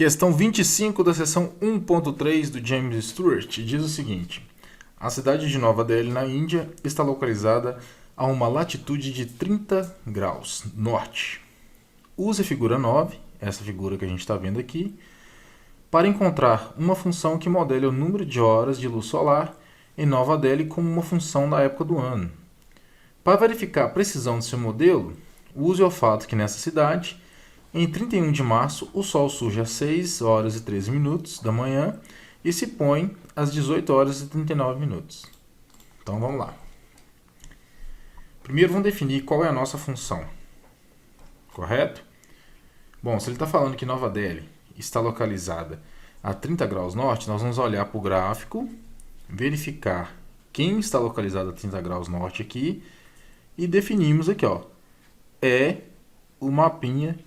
Questão 25 da seção 1.3 do James Stewart diz o seguinte: a cidade de Nova Delhi, na Índia, está localizada a uma latitude de 30 graus norte. Use a figura 9, essa figura que a gente está vendo aqui, para encontrar uma função que modele o número de horas de luz solar em Nova Delhi como uma função da época do ano. Para verificar a precisão do seu modelo, use o fato que nessa cidade, em 31 de março, o Sol surge às 6 horas e 13 minutos da manhã e se põe às 18 horas e 39 minutos. Então vamos lá. Primeiro vamos definir qual é a nossa função. Correto? Bom, se ele está falando que Nova Delhi está localizada a 30 graus norte, nós vamos olhar para o gráfico, verificar quem está localizado a 30 graus norte aqui e definimos aqui, ó, é o mapinha,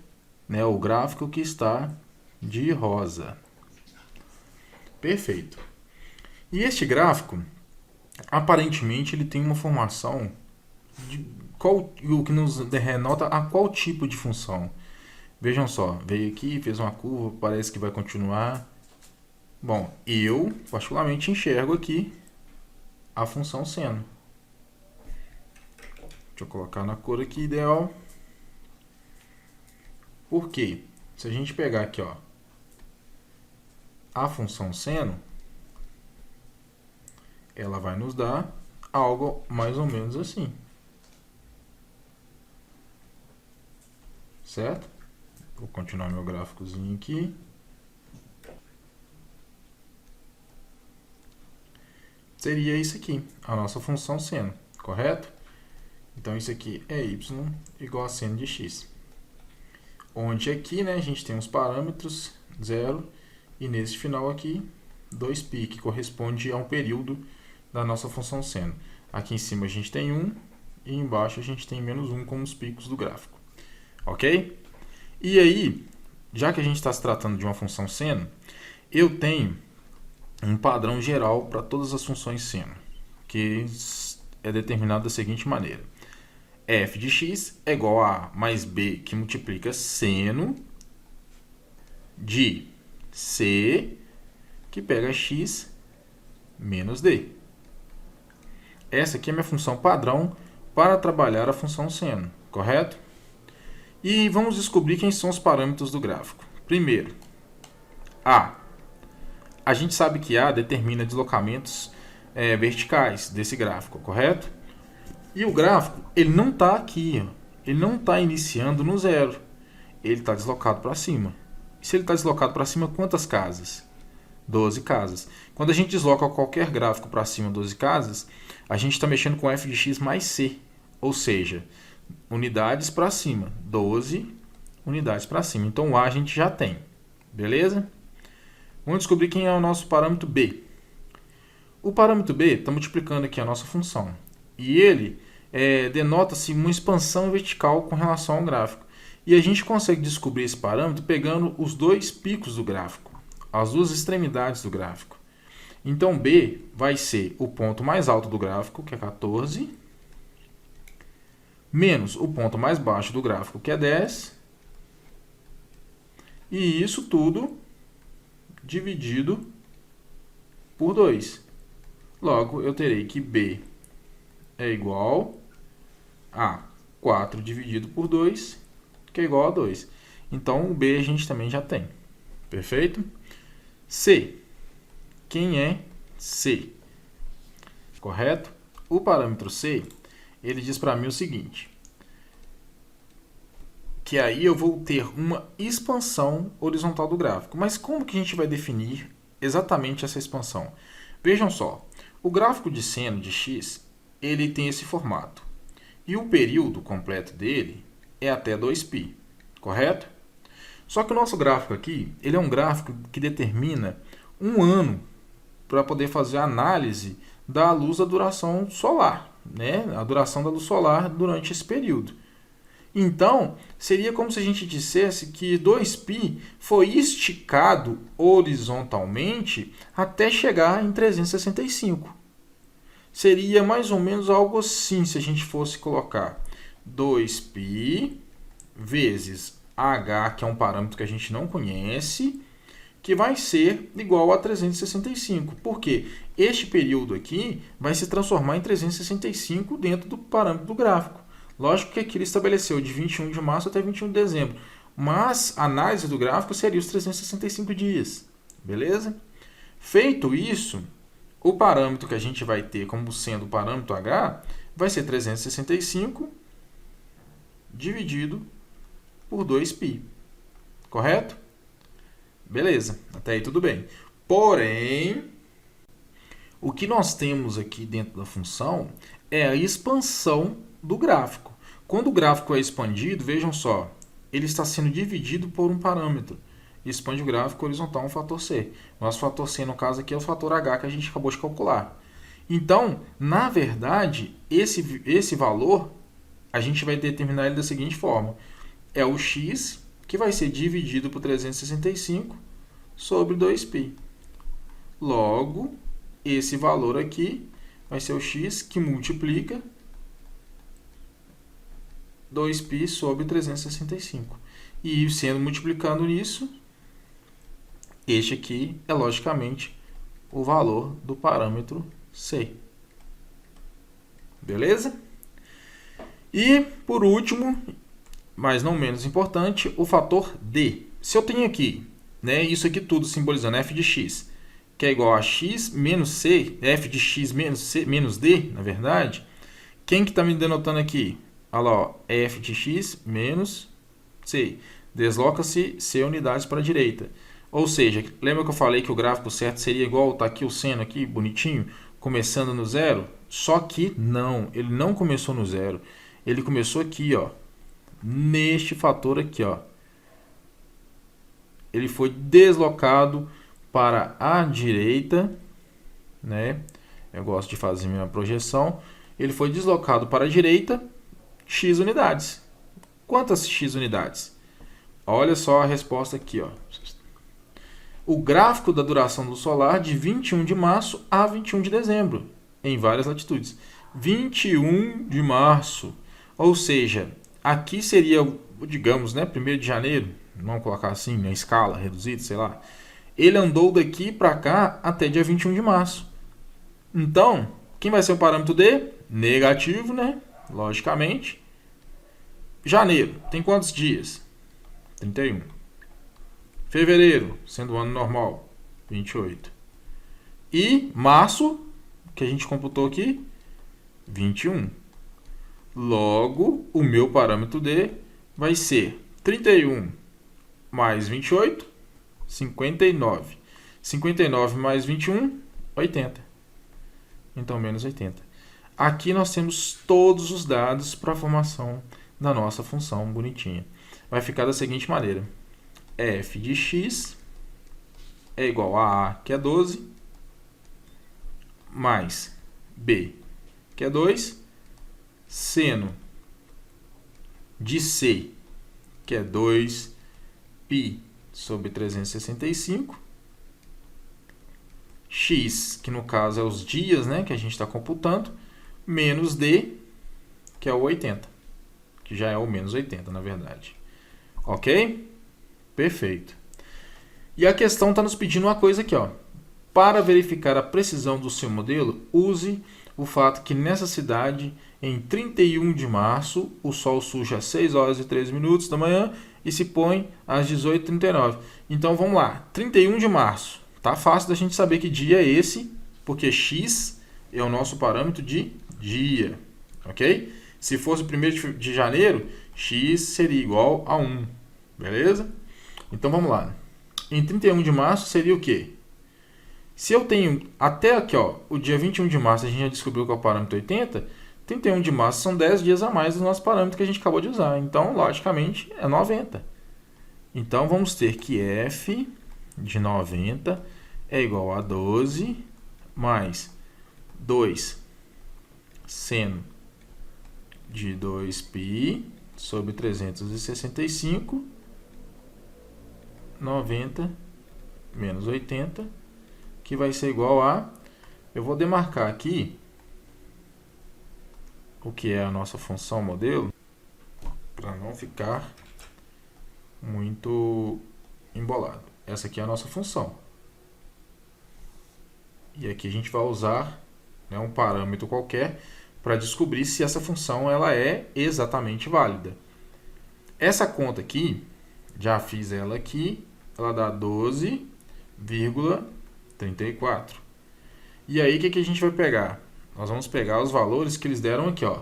né, o gráfico que está de rosa. Perfeito. E este gráfico, aparentemente, ele tem uma formação de o que nos denota a qual tipo de função. Vejam só, veio aqui, fez uma curva, parece que vai continuar. Bom, eu particularmente enxergo aqui a função seno. Deixa eu colocar na cor aqui ideal. Por quê? Se a gente pegar aqui, ó, a função seno, ela vai nos dar algo mais ou menos assim. Certo? Vou continuar meu gráficozinho aqui. Seria isso aqui, a nossa função seno, correto? Então isso aqui é y igual a seno de x. Onde aqui, né, a gente tem os parâmetros 0 e nesse final aqui 2π, que corresponde a um período da nossa função seno. Aqui em cima a gente tem 1 e embaixo a gente tem menos 1 como os picos do gráfico. Ok? E aí, já que a gente está se tratando de uma função seno, eu tenho um padrão geral para todas as funções seno, que é determinado da seguinte maneira: f de x é igual a mais b, que multiplica seno de c, que pega x menos d. Essa aqui é a minha função padrão para trabalhar a função seno, correto? E vamos descobrir quem são os parâmetros do gráfico. Primeiro, a gente sabe que A determina deslocamentos verticais desse gráfico, correto? E o gráfico, ele não está aqui, ó. Ele não está iniciando no zero, ele está deslocado para cima. E se ele está deslocado para cima, quantas casas? 12 casas. Quando a gente desloca qualquer gráfico para cima 12 casas, a gente está mexendo com f de x mais c, ou seja, unidades para cima, 12 unidades para cima. Então o A a gente já tem, beleza? Vamos descobrir quem é o nosso parâmetro B. O parâmetro B está multiplicando aqui a nossa função. E ele denota-se uma expansão vertical com relação ao gráfico. E a gente consegue descobrir esse parâmetro pegando os dois picos do gráfico, as duas extremidades do gráfico. Então B vai ser o ponto mais alto do gráfico, que é 14, menos o ponto mais baixo do gráfico, que é 10, e isso tudo dividido por 2. Logo, eu terei que B é igual a 4 dividido por 2, que é igual a 2. Então, o B a gente também já tem. Perfeito? C. Quem é C? Correto? O parâmetro C, ele diz para mim o seguinte: que aí eu vou ter uma expansão horizontal do gráfico. Mas como que a gente vai definir exatamente essa expansão? Vejam só, o gráfico de seno de x, ele tem esse formato. E o período completo dele é até 2π, correto? Só que o nosso gráfico aqui, ele é um gráfico que determina um ano para poder fazer a análise da luz da duração solar, né? A duração da luz solar durante esse período. Então, seria como se a gente dissesse que 2π foi esticado horizontalmente até chegar em 365. Seria mais ou menos algo assim, se a gente fosse colocar 2π vezes h, que é um parâmetro que a gente não conhece, que vai ser igual a 365. Por quê? Este período aqui vai se transformar em 365 dentro do parâmetro do gráfico. Lógico que aqui ele estabeleceu de 21 de março até 21 de dezembro, mas a análise do gráfico seria os 365 dias. Beleza? Feito isso, o parâmetro que a gente vai ter como sendo o parâmetro H vai ser 365 dividido por 2π. Correto? Beleza, até aí tudo bem. Porém, o que nós temos aqui dentro da função é a expansão do gráfico. Quando o gráfico é expandido, vejam só, ele está sendo dividido por um parâmetro. Expande o gráfico horizontal um fator C. Nosso fator C, no caso aqui, é o fator H que a gente acabou de calcular. Então, na verdade, esse valor, a gente vai determinar ele da seguinte forma. É o x que vai ser dividido por 365 sobre 2π. Logo, esse valor aqui vai ser o x que multiplica 2π sobre 365. E sendo multiplicando nisso, este aqui é logicamente o valor do parâmetro C. Beleza? E, por último, mas não menos importante, o fator D. Se eu tenho aqui, né, isso aqui tudo simbolizando f de x, que é igual a x menos c, f de x menos c menos d, na verdade, quem que está me denotando aqui? Olha lá, ó, f de x menos c. Desloca-se c unidades para a direita. Ou seja, lembra que eu falei que o gráfico certo seria igual, tá aqui o seno aqui, bonitinho, começando no zero? Só que não, ele não começou no zero. Ele começou aqui, ó, neste fator aqui, ó. Ele foi deslocado para a direita, né? Eu gosto de fazer minha projeção. Ele foi deslocado para a direita, x unidades. Quantas x unidades? Olha só a resposta aqui, ó. O gráfico da duração do solar de 21 de março a 21 de dezembro, em várias latitudes. 21 de março, ou seja, aqui seria, digamos, né, 1º de janeiro, vamos colocar assim, na escala reduzida, sei lá. Ele andou daqui para cá até dia 21 de março. Então, quem vai ser o parâmetro D? Negativo, né? Logicamente. Janeiro, tem quantos dias? 31. Fevereiro, sendo o ano normal, 28. E março, que a gente computou aqui, 21. Logo, o meu parâmetro D vai ser 31 mais 28, 59. 59 mais 21, 80. Então, menos 80. Aqui nós temos todos os dados para a formação da nossa função bonitinha. Vai ficar da seguinte maneira. F de x é igual a A, que é 12, mais B, que é 2, seno de C, que é 2π sobre 365, x, que no caso é os dias, né, que a gente está computando, menos D, que é o 80, que já é o menos 80, na verdade. Ok? Perfeito. E a questão está nos pedindo uma coisa aqui, ó. Para verificar a precisão do seu modelo, use o fato que nessa cidade, em 31 de março, o sol surge às 6 horas e 13 minutos da manhã e se põe às 18h39. Então, vamos lá. 31 de março. Tá fácil da gente saber que dia é esse, porque x é o nosso parâmetro de dia. Ok? Se fosse o 1º de janeiro, x seria igual a 1. Beleza? Então, vamos lá. Em 31 de março seria o quê? Se eu tenho até aqui, ó, o dia 21 de março, a gente já descobriu que é o parâmetro 80, 31 de março são 10 dias a mais do nosso parâmetro que a gente acabou de usar. Então, logicamente, é 90. Então, vamos ter que f de 90 é igual a 12 mais 2 seno de 2π sobre 365, 90 menos 80, que vai ser igual a... Eu vou demarcar aqui o que é a nossa função modelo, para não ficar muito embolado. essa aqui é a nossa função. E aqui a gente vai usar, né, um parâmetro qualquer para descobrir se essa função ela é exatamente válida. Essa conta aqui, já fiz ela aqui, ela dá 12,34. E aí, o que a gente vai pegar? Nós vamos pegar os valores que eles deram aqui, ó.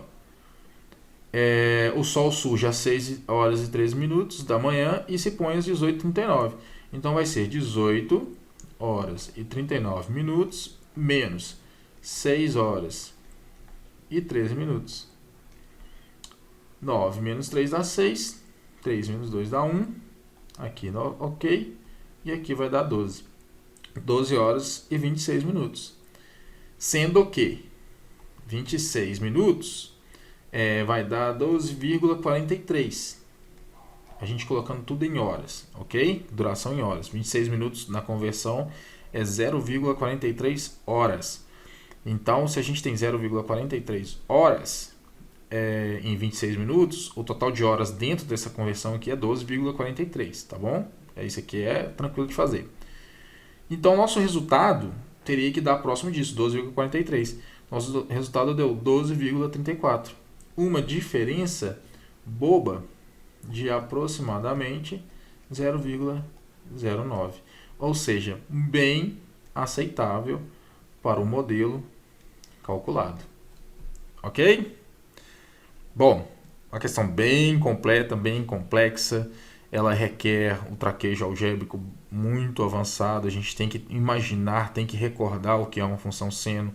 O sol surge às 6 horas e 13 minutos da manhã e se põe às 18h39. Então, vai ser 18 horas e 39 minutos menos 6 horas e 13 minutos. 9 menos 3 dá 6. 3 menos 2 dá 1. Aqui, ok. E aqui vai dar 12. 12 horas e 26 minutos. Sendo que 26 minutos vai dar 12,43. A gente colocando tudo em horas, ok? Duração em horas. 26 minutos na conversão é 0,43 horas. Então, se a gente tem 0,43 horas em 26 minutos, o total de horas dentro dessa conversão aqui é 12,43, tá bom? Isso aqui é tranquilo de fazer. Então, nosso resultado teria que dar próximo disso, 12,43. Nosso resultado deu 12,34. Uma diferença boba de aproximadamente 0,09. Ou seja, bem aceitável para o modelo calculado. Ok? Bom, uma questão bem completa, bem complexa. Ela requer um traquejo algébrico muito avançado. A gente tem que imaginar, tem que recordar o que é uma função seno,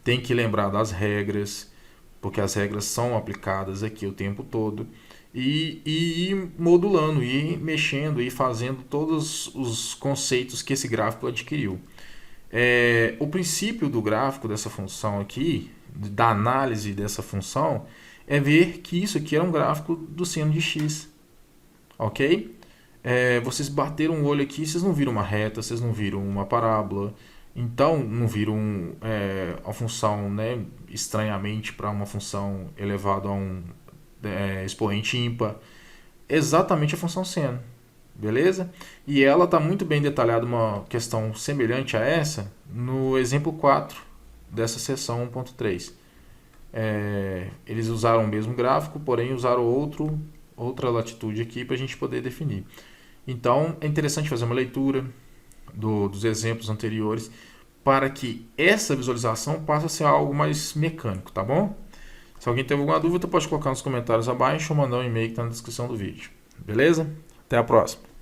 tem que lembrar das regras, porque as regras são aplicadas aqui o tempo todo, e ir modulando, ir mexendo, ir fazendo todos os conceitos que esse gráfico adquiriu. O princípio do gráfico dessa função aqui, da análise dessa função, é ver que isso aqui era um gráfico do seno de x. Ok? Vocês bateram o olho aqui, vocês não viram uma reta, vocês não viram uma parábola, então não viram a função, né, estranhamente para uma função elevado a um expoente ímpar. Exatamente a função seno, beleza? E ela está muito bem detalhada, uma questão semelhante a essa, no exemplo 4 dessa seção 1.3. Eles usaram o mesmo gráfico, porém usaram outra latitude aqui para a gente poder definir. Então, é interessante fazer uma leitura dos exemplos anteriores para que essa visualização passe a ser algo mais mecânico, tá bom? Se alguém teve alguma dúvida, pode colocar nos comentários abaixo ou mandar um e-mail que está na descrição do vídeo. Beleza? Até a próxima!